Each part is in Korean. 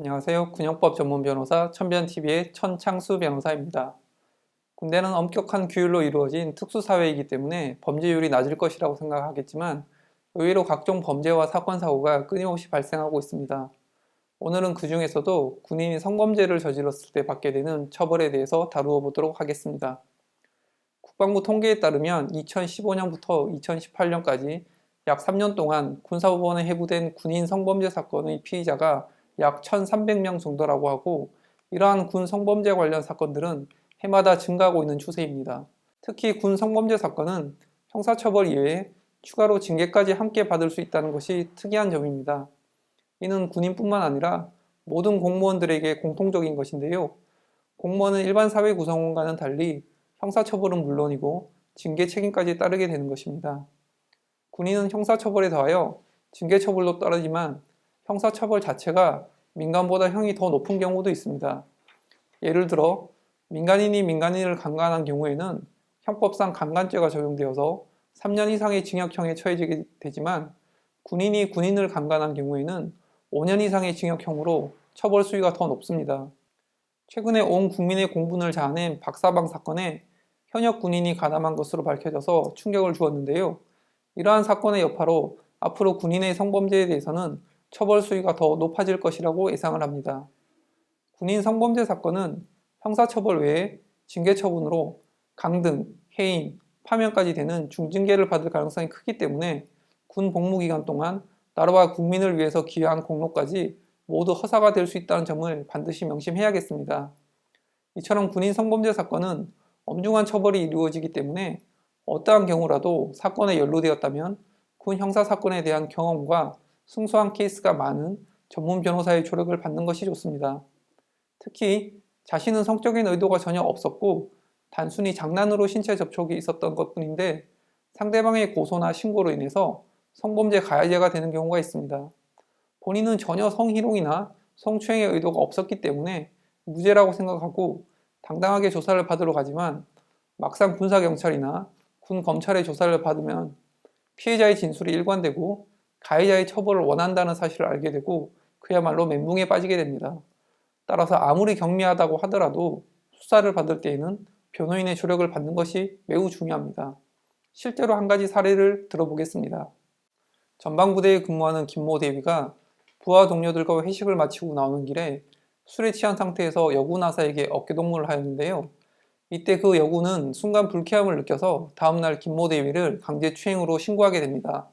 안녕하세요. 군형법 전문 변호사 천변TV의 천창수 변호사입니다. 군대는 엄격한 규율로 이루어진 특수사회이기 때문에 범죄율이 낮을 것이라고 생각하겠지만 의외로 각종 범죄와 사건, 사고가 끊임없이 발생하고 있습니다. 오늘은 그 중에서도 군인이 성범죄를 저질렀을 때 받게 되는 처벌에 대해서 다루어 보도록 하겠습니다. 국방부 통계에 따르면 2015년부터 2018년까지 약 3년 동안 군사법원에 회부된 군인 성범죄 사건의 피의자가 약 1,300명 정도라고 하고, 이러한 군 성범죄 관련 사건들은 해마다 증가하고 있는 추세입니다. 특히 군 성범죄 사건은 형사처벌 이외에 추가로 징계까지 함께 받을 수 있다는 것이 특이한 점입니다. 이는 군인뿐만 아니라 모든 공무원들에게 공통적인 것인데요. 공무원은 일반 사회 구성원과는 달리 형사처벌은 물론이고 징계 책임까지 따르게 되는 것입니다. 군인은 형사처벌에 더하여 징계처벌도 따르지만 형사처벌 자체가 민간보다 형이 더 높은 경우도 있습니다. 예를 들어 민간인이 민간인을 강간한 경우에는 형법상 강간죄가 적용되어서 3년 이상의 징역형에 처해지게 되지만, 군인이 군인을 강간한 경우에는 5년 이상의 징역형으로 처벌 수위가 더 높습니다. 최근에 온 국민의 공분을 자아낸 박사방 사건에 현역 군인이 가담한 것으로 밝혀져서 충격을 주었는데요. 이러한 사건의 여파로 앞으로 군인의 성범죄에 대해서는 처벌 수위가 더 높아질 것이라고 예상을 합니다. 군인 성범죄 사건은 형사처벌 외에 징계처분으로 강등, 해임, 파면까지 되는 중징계를 받을 가능성이 크기 때문에 군 복무기간 동안 나라와 국민을 위해서 기여한 공로까지 모두 허사가 될 수 있다는 점을 반드시 명심해야겠습니다. 이처럼 군인 성범죄 사건은 엄중한 처벌이 이루어지기 때문에 어떠한 경우라도 사건에 연루되었다면 군 형사사건에 대한 경험과 승소한 케이스가 많은 전문 변호사의 조력을 받는 것이 좋습니다. 특히 자신은 성적인 의도가 전혀 없었고 단순히 장난으로 신체 접촉이 있었던 것뿐인데 상대방의 고소나 신고로 인해서 성범죄 가해자가 되는 경우가 있습니다. 본인은 전혀 성희롱이나 성추행의 의도가 없었기 때문에 무죄라고 생각하고 당당하게 조사를 받으러 가지만, 막상 군사경찰이나 군 검찰의 조사를 받으면 피해자의 진술이 일관되고 가해자의 처벌을 원한다는 사실을 알게 되고 그야말로 멘붕에 빠지게 됩니다. 따라서 아무리 경미하다고 하더라도 수사를 받을 때에는 변호인의 조력을 받는 것이 매우 중요합니다. 실제로 한 가지 사례를 들어보겠습니다. 전방부대에 근무하는 김모 대위가 부하 동료들과 회식을 마치고 나오는 길에 술에 취한 상태에서 여군 하사에게 어깨동무를 하였는데요. 이때 그 여군은 순간 불쾌함을 느껴서 다음날 김모 대위를 강제 추행으로 신고하게 됩니다.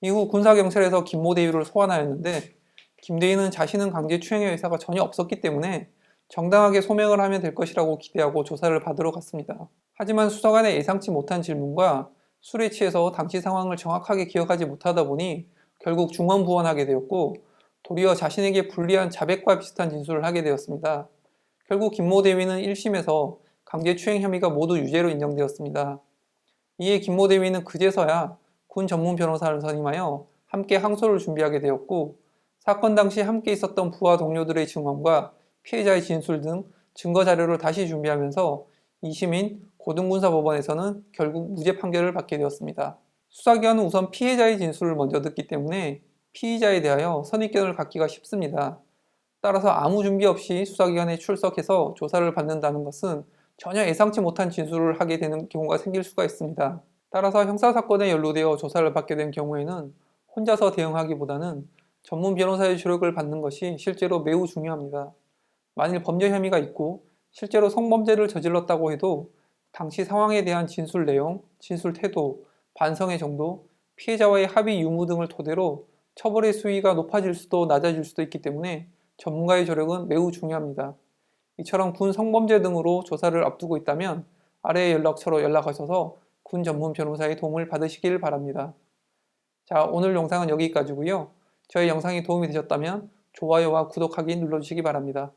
이후 군사경찰에서 김모 대위를 소환하였는데, 김 대위는 자신은 강제 추행의 의사가 전혀 없었기 때문에 정당하게 소명을 하면 될 것이라고 기대하고 조사를 받으러 갔습니다. 하지만 수사관의 예상치 못한 질문과 술에 취해서 당시 상황을 정확하게 기억하지 못하다 보니 결국 중언부언하게 되었고, 도리어 자신에게 불리한 자백과 비슷한 진술을 하게 되었습니다. 결국 김모 대위는 1심에서 강제추행 혐의가 모두 유죄로 인정되었습니다. 이에 김모 대위는 그제서야 군 전문 변호사를 선임하여 함께 항소를 준비하게 되었고, 사건 당시 함께 있었던 부하 동료들의 증언과 피해자의 진술 등 증거 자료를 다시 준비하면서 2심인 고등군사법원에서는 결국 무죄 판결을 받게 되었습니다. 수사기관은 우선 피해자의 진술을 먼저 듣기 때문에 피의자에 대하여 선입견을 갖기가 쉽습니다. 따라서 아무 준비 없이 수사기관에 출석해서 조사를 받는다는 것은 전혀 예상치 못한 진술을 하게 되는 경우가 생길 수가 있습니다. 따라서 형사사건에 연루되어 조사를 받게 된 경우에는 혼자서 대응하기보다는 전문 변호사의 조력을 받는 것이 실제로 매우 중요합니다. 만일 범죄 혐의가 있고 실제로 성범죄를 저질렀다고 해도 당시 상황에 대한 진술 내용, 진술 태도, 반성의 정도, 피해자와의 합의 유무 등을 토대로 처벌의 수위가 높아질 수도 낮아질 수도 있기 때문에 전문가의 조력은 매우 중요합니다. 이처럼 군 성범죄 등으로 조사를 앞두고 있다면 아래의 연락처로 연락하셔서 군 전문 변호사의 도움을 받으시길 바랍니다. 자, 오늘 영상은 여기까지고요. 저희 영상이 도움이 되셨다면 좋아요와 구독하기 눌러주시기 바랍니다.